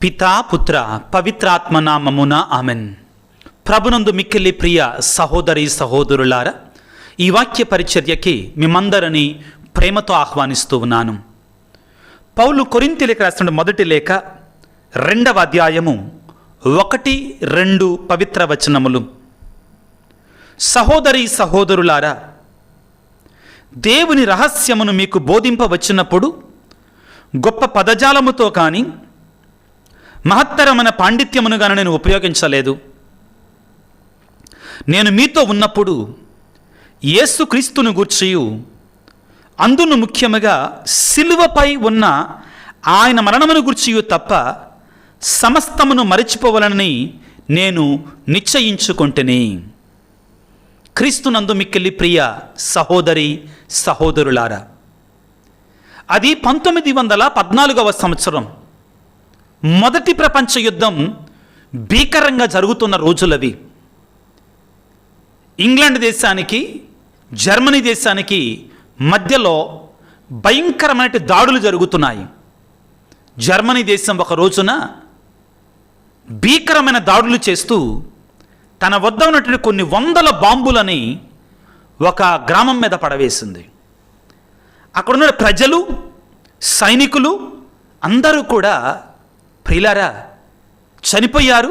పితా పుత్ర పవిత్రాత్మ నామమున ఆమెన్. ప్రభునందు మిక్కిలి ప్రియ సహోదరి సహోదరులారా, ఈ వాక్య పరిచర్యకి మిమ్మందరినీ ప్రేమతో ఆహ్వానిస్తూ ఉన్నాను. పౌలు కొరింథీయులకు రాసిన మొదటి లేఖ 2వ అధ్యాయము 1-2 పవిత్ర వచనములు. సహోదరి సహోదరులారా, దేవుని రహస్యమును మీకు బోధింపవచ్చినప్పుడు గొప్ప పదజాలముతో కానీ మహత్తరమైన పాండిత్యమును గాని నేను ఉపయోగించలేదు. నేను మీతో ఉన్నప్పుడు యేసుక్రీస్తును గూర్చియు అందును ముఖ్యముగా సిలువపై ఉన్న ఆయన మరణమును గూర్చియు తప్ప సమస్తమును మరచిపోవాలని నేను నిశ్చయించుకొంటిని. క్రీస్తునందు మిక్కిలి ప్రియ సహోదరి సహోదరులారా, అది 1914వ సంవత్సరం మొదటి ప్రపంచ యుద్ధం భీకరంగా జరుగుతున్న రోజులవి. ఇంగ్లాండ్ దేశానికి జర్మనీ దేశానికి మధ్యలో భయంకరమైన దాడులు జరుగుతున్నాయి. జర్మనీ దేశం ఒక రోజున భీకరమైన దాడులు చేస్తూ తన వద్ద ఉన్నటువంటి కొన్ని వందల బాంబులని ఒక గ్రామం మీద పడవేసింది. అక్కడున్న ప్రజలు, సైనికులు అందరూ కూడా ప్రియులారా చనిపోయారు.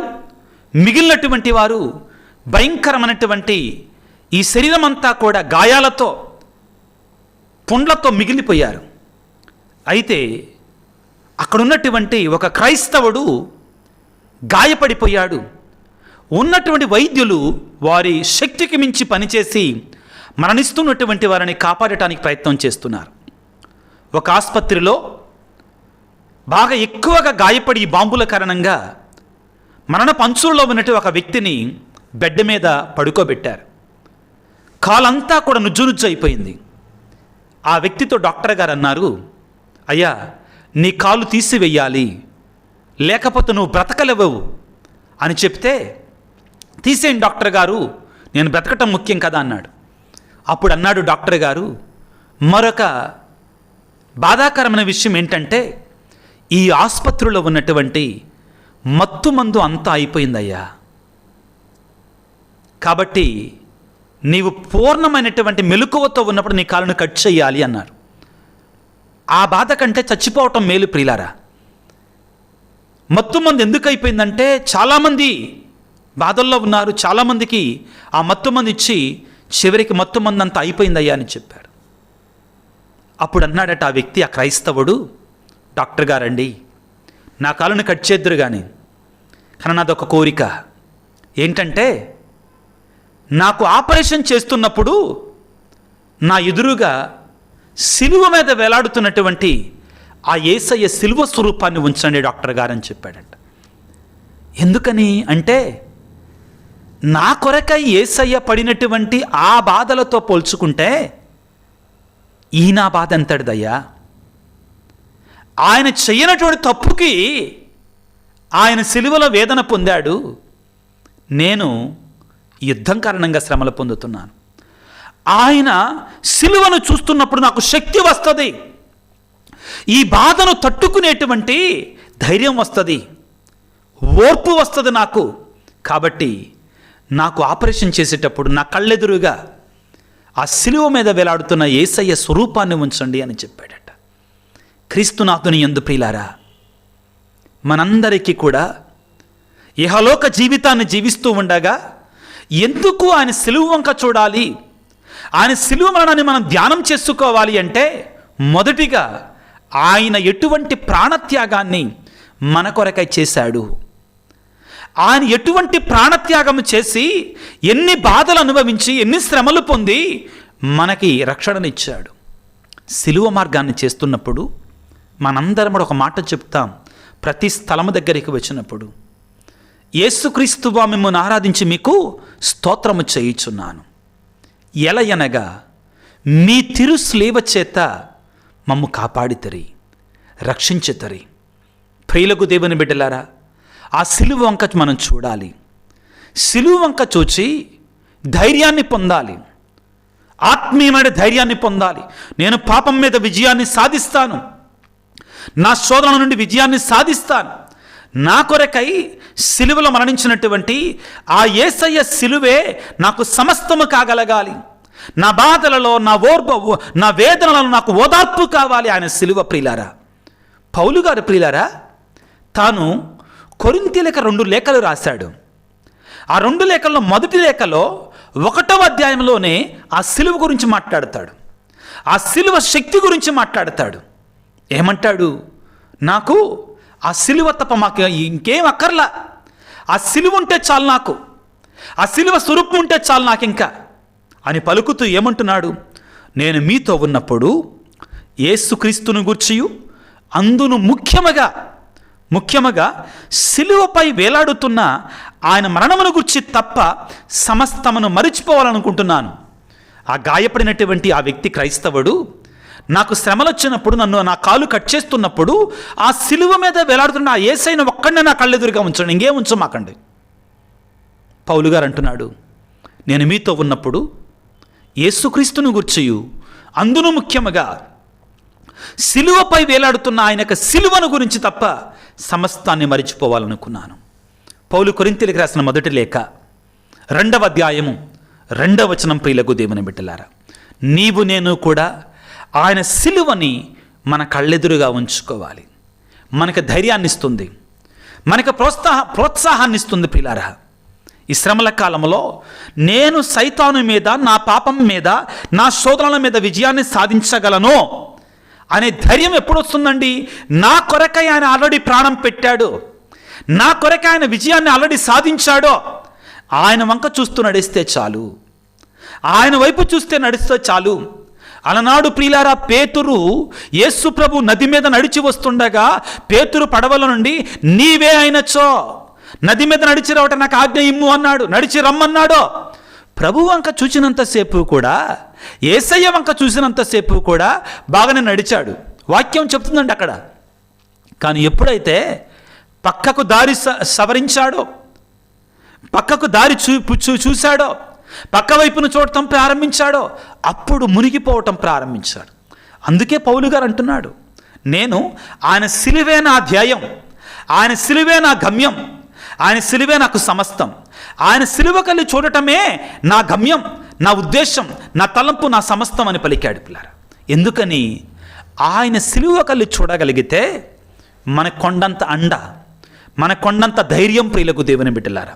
మిగిలినటువంటి వారు భయంకరమైనటువంటి ఈ శరీరం అంతా కూడా గాయాలతో, పుండ్లతో మిగిలిపోయారు. అయితే అక్కడున్నటువంటి ఒక క్రైస్తవుడు గాయపడిపోయాడు. ఉన్నటువంటి వైద్యులు వారి శక్తికి మించి పనిచేసి మరణిస్తున్నటువంటి వారిని కాపాడటానికి ప్రయత్నం చేస్తున్నారు. ఒక ఆసుపత్రిలో బాగా ఎక్కువగా గాయపడి ఈ బాంబుల కారణంగా మరణ పంచుల్లో ఉన్నటువంటి ఒక వ్యక్తిని బెడ్ మీద పడుకోబెట్టారు. కాలంతా కూడా నుజ్జు అయిపోయింది. ఆ వ్యక్తితో డాక్టర్ గారు అన్నారు, అయ్యా నీ కాలు తీసివేయాలి, లేకపోతే నువ్వు బ్రతకలేవు అని చెప్తే, తీసేయండి డాక్టర్ గారు, నేను బ్రతకటం ముఖ్యం కదా అన్నాడు. అప్పుడు అన్నాడు డాక్టర్ గారు, మరొక బాధాకరమైన విషయం ఏంటంటే ఈ ఆసుపత్రిలో ఉన్నటువంటి మత్తు మందు అంతా అయిపోయిందయ్యా, కాబట్టి నీవు పూర్ణమైనటువంటి మెలకువతో ఉన్నప్పుడు నీ కాలును కట్ చేయాలి అన్నారు. ఆ బాధ కంటే చచ్చిపోవటం మేలు ప్రియులారా. మత్తు మందు ఎందుకు అయిపోయిందంటే చాలామంది బాధల్లో ఉన్నారు. చాలామందికి ఆ మత్తు మందు ఇచ్చి చివరికి మత్తు మందు అంతా అయిపోయిందయ్యా అని చెప్పారు. అప్పుడు అన్నాడట ఆ వ్యక్తి, ఆ క్రైస్తవుడు, డాక్టర్ గారండి నా కాలుని కట్ చేద్దురు కానీ నాదొక కోరిక ఏంటంటే, నాకు ఆపరేషన్ చేస్తున్నప్పుడు నా ఎదురుగా సిలువ మీద వేలాడుతున్నటువంటి ఆ యేసయ్య సిలువ స్వరూపాన్ని ఉంచండి డాక్టర్ గారు అని చెప్పాడంట. ఎందుకని అంటే, నా కొరకై యేసయ్య పడినటువంటి ఆ బాధలతో పోల్చుకుంటే ఈ నా బాధ ఎంతటిదయ్యా. ఆయన చెయ్యనటువంటి తప్పుకి ఆయన సిలువలో వేదన పొందాడు, నేను యుద్ధం కారణంగా శ్రమలు పొందుతున్నాను. ఆయన సిలువను చూస్తున్నప్పుడు నాకు శక్తి వస్తుంది, ఈ బాధను తట్టుకునేటువంటి ధైర్యం వస్తుంది, ఓర్పు వస్తుంది నాకు. కాబట్టి నాకు ఆపరేషన్ చేసేటప్పుడు నా కళ్ళెదురుగా ఆ సిలువ మీద వేలాడుతున్న యేసయ్య స్వరూపాన్ని ఉంచండి అని చెప్పాడట. క్రీస్తునాథుని యందు ప్రియులారా, మనందరికీ కూడా ఇహలోక జీవితాన్ని జీవిస్తూ ఉండగా ఎందుకు ఆయన సిలువ వంక చూడాలి, ఆయన సిలువ మరణాన్ని మనం ధ్యానం చేసుకోవాలి అంటే, మొదటిగా ఆయన ఎటువంటి ప్రాణత్యాగాన్ని మన కొరకై చేశాడు, ఆయన ఎటువంటి ప్రాణత్యాగం చేసి ఎన్ని బాధలు అనుభవించి ఎన్ని శ్రమలు పొంది మనకి రక్షణనిచ్చాడు. సిలువ మార్గాన్ని చేస్తున్నప్పుడు మనందరం కూడా ఒక మాట చెప్తాం. ప్రతి స్థలము దగ్గరికి వచ్చినప్పుడు, యేసుక్రీస్తువా మిమ్మల్ని ఆరాధించి మీకు స్తోత్రము చేయుచున్నాను, ఎలయనగా మీ తిరు స్లేవ చేత మమ్ము కాపాడితరి, రక్షించితరి. ప్రియులకు దేవుని బిడ్డలారా, ఆ సిలువ వంక మనం చూడాలి. సిలువ వంక చూచి ధైర్యాన్ని పొందాలి, ఆత్మీయమైన ధైర్యాన్ని పొందాలి. నేను పాపం మీద విజయాన్ని సాధిస్తాను, నా శోధన నుండి విజయాన్ని సాధిస్తాను, నా కొరకై సిలువలో మరణించినటువంటి ఆ యేసయ్య సిలువే నాకు సమస్తము కాగలగాలి. నా బాధలలో, నా వేదనలలో నాకు ఓదార్పు కావాలి ఆయన సిలువ. ప్రియులారా, పౌలు గారు ప్రియులారా తాను కొరింథీయులకు 2 లేఖలు రాశాడు. ఆ 2 లేఖల్లో మొదటి లేఖలో 1వ అధ్యాయంలోనే ఆ సిలువ గురించి మాట్లాడతాడు. ఆ సిలువ శక్తి గురించి మాట్లాడతాడు. ఏమంటాడు? నాకు ఆ సిలువ తప్ప మాకు ఇంకేం అక్కర్లా, ఆ సిలువ ఉంటే చాలు నాకు, ఆ సిలువ స్వరూపం ఉంటే చాలు నాకు ఇంకా అని పలుకుతూ ఏమంటున్నాడు? నేను మీతో ఉన్నప్పుడు యేసుక్రీస్తును గూర్చియు అందును ముఖ్యముగా సిలువపై వేలాడుతున్న ఆయన మరణమును గురించి తప్ప సమస్తమును మరిచిపోవాలనుకుంటున్నాను. ఆ గాయపడినటువంటి ఆ వ్యక్తి క్రైస్తవుడు నాకు శ్రమలు వచ్చినప్పుడు, నన్ను నా కాలు కట్ చేస్తున్నప్పుడు ఆ సిలువ మీద వేలాడుతున్న ఆ యేసయ్యను ఒక్కడనే నా కళ్ళెదురుగా ఉంచండి, ఇంకేం ఉంచమాకండి. పౌలు గారు అంటున్నాడు, నేను మీతో ఉన్నప్పుడు యేసుక్రీస్తును గూర్చియు అందును ముఖ్యముగా సిలువపై వేలాడుతున్న ఆయన యొక్క సిలువను గురించి తప్ప సమస్తాన్ని మరిచిపోవాలనుకున్నాను. పౌలు కొరింథీయులకు రాసిన మొదటి లేఖ 2వ అధ్యాయము 2వ వచనం. ప్రియులకు దేవుని బిడ్డలారా, నీవు నేను కూడా ఆయన సిలువని మన కళ్ళెదురుగా ఉంచుకోవాలి. మనకు ధైర్యాన్ని ఇస్తుంది, మనకు ప్రోత్సాహాన్ని ఇస్తుంది. ప్రియులారా, ఈ శ్రమల కాలంలో నేను సైతాను మీద, నా పాపం మీద, నా శోధనల మీద విజయాన్ని సాధించగలను అనే ధైర్యం ఎప్పుడు వస్తుందండి? నా కొరకై ఆయన ఆల్రెడీ ప్రాణం పెట్టాడు, నా కొరకై ఆయన విజయాన్ని ఆల్రెడీ సాధించాడో ఆయన వంక చూస్తూ నడిస్తే చాలు, ఆయన వైపు చూస్తే నడిస్తే చాలు. అలనాడు ప్రియులారా, పేతురు యేసు ప్రభు నది మీద నడిచి వస్తుండగా పేతురు పడవల నుండి నీవే అయినచో నది మీద నడిచి రావటం నాకు ఆజ్ఞ ఇమ్ము అన్నాడు, నడిచి రమ్మన్నాడు. ప్రభు వంక చూసినంతసేపు కూడా, యేసయ్య వంక చూసినంతసేపు కూడా బాగానే నడిచాడు, వాక్యం చెప్తుందండి అక్కడ. కానీ ఎప్పుడైతే పక్కకు దారి సవరించాడో, పక్కకు దారి చూశాడో, పక్క వైపును చూడటం ప్రారంభించాడో అప్పుడు మునిగిపోవటం ప్రారంభించాడు. అందుకే పౌలు గారు అంటున్నాడు, నేను ఆయన సిలువే నా ధ్యేయం, ఆయన సిలువే నా గమ్యం, ఆయన సిలువే నాకు సమస్తం, ఆయన సిలువ కలిగి చూడటమే నా గమ్యం, నా ఉద్దేశం, నా తలంపు, నా సమస్తం అని పలికాడు. పిల్లారా, ఎందుకని? ఆయన సిలువ కలిగి చూడగలిగితే మన కొండంత అండ, మన కొండంత ధైర్యం. ప్రియులకు దేవుని బిడ్డలారా,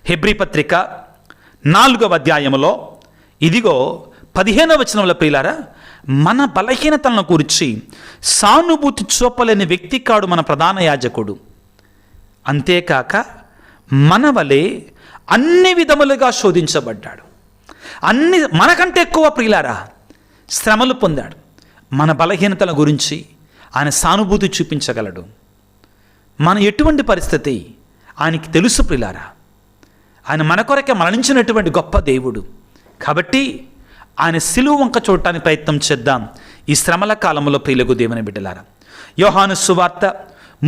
హెబ్రీ పత్రిక 4వ అధ్యాయంలో ఇదిగో 15వ వచనంలో ప్రియులారా, మన బలహీనతలను గురించి సానుభూతి చూపలేని వ్యక్తి కాడు మన ప్రధాన యాజకుడు, అంతేకాక మన వలె అన్ని విధములుగా శోధించబడ్డాడు. మనకంటే ఎక్కువ ప్రియులారా శ్రమలు పొందాడు. మన బలహీనతల గురించి ఆయన సానుభూతి చూపించగలడు. మన ఎటువంటి పరిస్థితి ఆయనకి తెలుసు ప్రియులారా. ఆయన మన కొరకే మరణించినటువంటి గొప్ప దేవుడు. కాబట్టి ఆయన సిలువ వంక చూడటానికి ప్రయత్నం చేద్దాం ఈ శ్రమల కాలంలో. ప్రియులకు దేవుని బిడ్డలారా, యోహాను సువార్త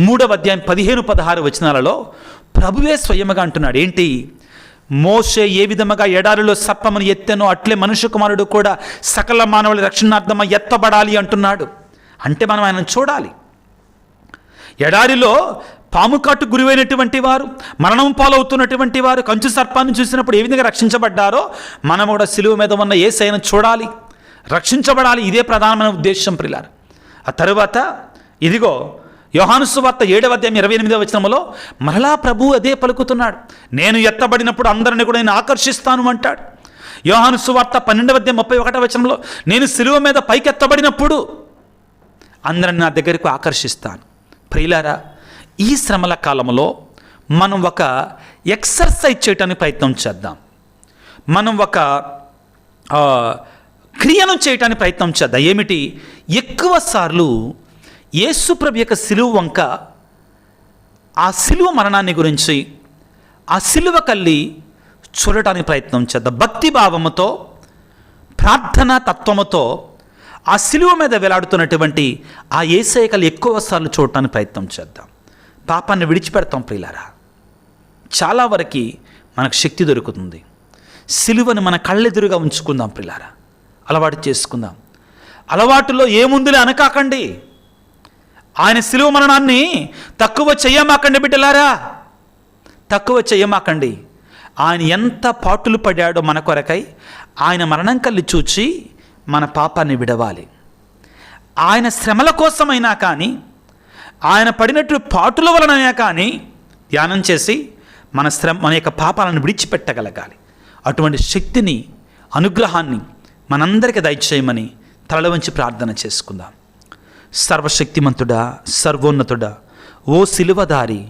3వ అధ్యాయం 15-16 వచనాలలో ప్రభువే స్వయముగా అంటున్నాడు. ఏంటి? మోషే ఏ విధముగా ఎడారిలో సర్పమును ఎత్తెనో అట్లే మనుష్య కుమారుడు కూడా సకల మానవుల రక్షణార్థమ ఎత్తబడాలి అంటున్నాడు. అంటే మనం ఆయన చూడాలి. ఎడారిలో పాము కాటు గురివైనటువంటి వారు, మరణం పాలవుతున్నటువంటి వారు కంచు సర్పాన్ని చూసినప్పుడు ఏ విధంగా రక్షించబడ్డారో మనం కూడా సిలువ మీద ఉన్న యేసయ్యను చూడాలి, రక్షించబడాలి. ఇదే ప్రధానమైన ఉద్దేశం ప్రియులారా. ఆ తరువాత ఇదిగో యోహాను సువార్త 7వ అధ్యాయం 28వ వచనంలో మరలా ప్రభువు అదే పలుకుతున్నాడు. నేను ఎత్తబడినప్పుడు అందరిని కూడా నేను ఆకర్షిస్తాను అంటాడు. యోహాను సువార్త 12వ అధ్యాయం 31వ వచనంలో నేను సిలువ మీద పైకెత్తబడినప్పుడు అందరిని నా దగ్గరకు ఆకర్షిస్తాను. ప్రియులారా, ఈ శ్రమల కాలంలో మనం ఒక ఎక్సర్సైజ్ చేయడానికి ప్రయత్నం చేద్దాం. మనం ఒక క్రియను చేయటానికి ప్రయత్నం చేద్దాం. ఏమిటి? ఎక్కువ సార్లు యేసు ప్రభు యొక్క సిలువ వంక, ఆ సిలువ మరణాన్ని గురించి, ఆ సిలువ కల్లి చూడటానికి ప్రయత్నం చేద్దాం. భక్తి భావముతో, ప్రార్థనా తత్వముతో ఆ సిలువ మీద వేలాడుతున్నటువంటి ఆ యేసయ్య కల్లి ఎక్కువ సార్లు చూడటానికి ప్రయత్నం చేద్దాం. పాపాన్ని విడిచిపెడతాం ప్రియులారా. చాలా వరకు మనకు శక్తి దొరుకుతుంది. సిలువను మన కళ్ళెదురుగా ఉంచుకుందాం ప్రియులారా. అలవాటు చేసుకుందాం. అలవాటులో ఏముందిలే అనకాకండి. ఆయన శిలువ మరణాన్ని తక్కువ చెయ్యమాకండి బిడ్డలారా, తక్కువ చెయ్యమాకండి. ఆయన ఎంత పాటులు పడాడో మన కొరకై. ఆయన మరణం కళ్ళు చూచి మన పాపాన్ని విడవాలి. ఆయన శ్రమల కోసమైనా కానీ, ఆయన పడినట్టు పాటుల వలనైనా కానీ ధ్యానం చేసి మన యొక్క పాపాలను విడిచిపెట్టగలగాలి. అటువంటి శక్తిని, అనుగ్రహాన్ని మనందరికీ దయచేయమని తలల వంచి ప్రార్థన చేసుకుందాం. సర్వశక్తిమంతుడా, సర్వోన్నతుడా, ఓ సిలువదారి,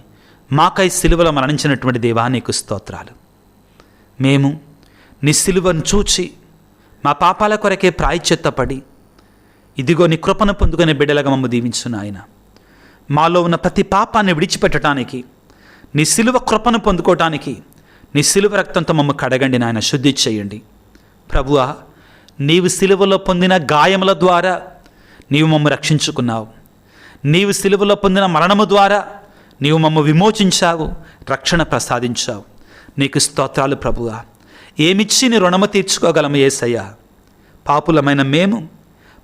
మాకై సిలువలో మరణించినటువంటి దేవా నీకు స్తోత్రాలు. మేము నీ సిలువను చూచి మా పాపాల కొరకే ప్రాయశ్చిత్తపడి ఇదిగో నీ కృపను పొందుకునే బిడ్డలుగా మమ్మ దీవించు నాయన. మాలో ఉన్న ప్రతి పాపాన్ని విడిచిపెట్టడానికి, నీ సిలువ కృపను పొందుకోవటానికి నీ సిలువ రక్తంతో మమ్మ కడగండి నాయన, శుద్ధి చేయండి. ప్రభువా, నీవు సిలువలో పొందిన గాయముల ద్వారా నీవు మమ్మ రక్షించుకున్నావు. నీవు సిలువలో పొందిన మరణము ద్వారా నీవు మమ్మ విమోచించావు, రక్షణ ప్రసాదించావు. నీకు స్తోత్రాలు ప్రభువా. ఏమిచ్చి నీ రుణము తీర్చుకోగలము యేసయ్యా. పాపులమైన మేము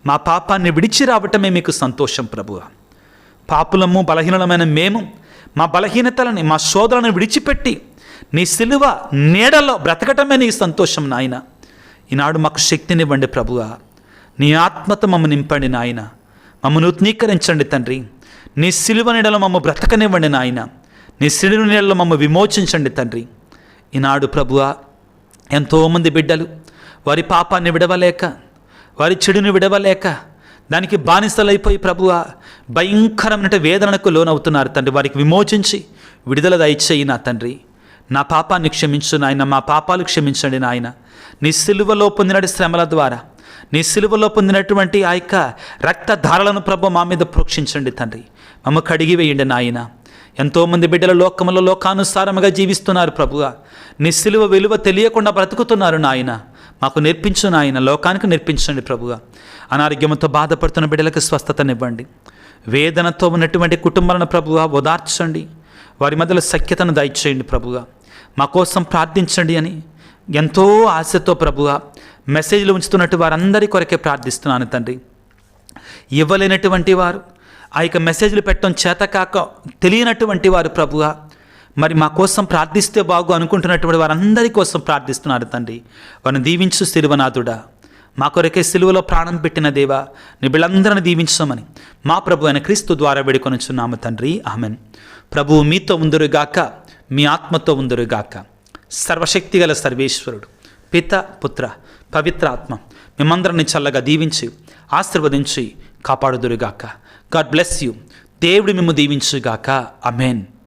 మా పాపాన్ని విడిచి రావటమే మీకు సంతోషం ప్రభువా. పాపులము, బలహీనమైన మేము మా బలహీనతలని, మా శోధనను విడిచిపెట్టి నీ సిలువ నీడలో బ్రతకటమే నీ సంతోషం నాయన. ఈనాడు మాకు శక్తినివ్వండి ప్రభువా. నీ ఆత్మతో మమ్మ నింపండి నాయన. మమ్మల్ని నూతనీకరించండి తండ్రి. నీ సిలువ నీడలో మమ్మ బ్రతకనివ్వండి నాయన. నీ సిలువ నీడలో మమ్మ విమోచించండి తండ్రి. ఈనాడు ప్రభువా, ఎంతోమంది బిడ్డలు వారి పాపాన్ని విడవలేక, వారి చెడుని విడవలేక దానికి బానిసలైపోయి ప్రభువా భయంకరమైన వేదనకు లోనవుతున్నారు తండ్రి. వారికి విమోచించి విడుదల దయచేయి నా తండ్రి. నా పాపాన్ని క్షమించు నాయన, మా పాపాలు క్షమించండి నాయన. నీ సిలువలో పొందిన శ్రమల ద్వారా, నీ సిలువలో పొందినటువంటి ఆ యొక్క రక్తధారలను ప్రభు మా మీద ప్రోక్షించండి తండ్రి. మమ్మ కడిగి వేయండి నాయన. ఎంతోమంది బిడ్డల లోకములో లోకానుసారముగా జీవిస్తున్నారు ప్రభువా. నీ సిలువ విలువ తెలియకుండా బ్రతుకుతున్నారు నాయన. మాకు నేర్పించు నాయన, లోకానికి నేర్పించండి ప్రభువా. అనారోగ్యంతో బాధపడుతున్న బిడ్డలకు స్వస్థతనివ్వండి. వేదనతో ఉన్నటువంటి కుటుంబాలను ప్రభువా ఓదార్చండి. వారి మధ్యలో సఖ్యతను దయచేయండి ప్రభువా. మా కోసం ప్రార్థించండి అని ఎంతో ఆశతో ప్రభువా మెసేజ్లు ఉంచుతున్నట్టు వారందరి కొరకే ప్రార్థిస్తున్నాను తండ్రి. ఇవ్వలేనటువంటి వారు, ఆ యొక్క మెసేజ్లు పెట్టడం చేతకాక తెలియనటువంటి వారు ప్రభువా మరి మా కోసం ప్రార్థిస్తే బాగు అనుకుంటున్నటువంటి వారందరి కోసం ప్రార్థిస్తున్నారు తండ్రి. వారిని దీవించు సిలువనాథుడా. మా కొరకే సిలువలో ప్రాణం పెట్టిన దేవా, నీ బిళ్ళందరిని దీవించమని మా ప్రభు అయిన క్రీస్తు ద్వారా వేడుకొనుచున్నాము తండ్రి. ఆమెన్. ప్రభువు మీతో ఉందురుగాక, మీ ఆత్మతో ఉందురుగాక. సర్వశక్తిగల సర్వేశ్వరుడు పిత, పుత్ర, పవిత్ర ఆత్మ మిమ్మందరిని చల్లగా దీవించి ఆశీర్వదించి కాపాడుదురుగాక. God bless you. దేవుడు మిమ్ము దీవించుగాక. ఆమేన్.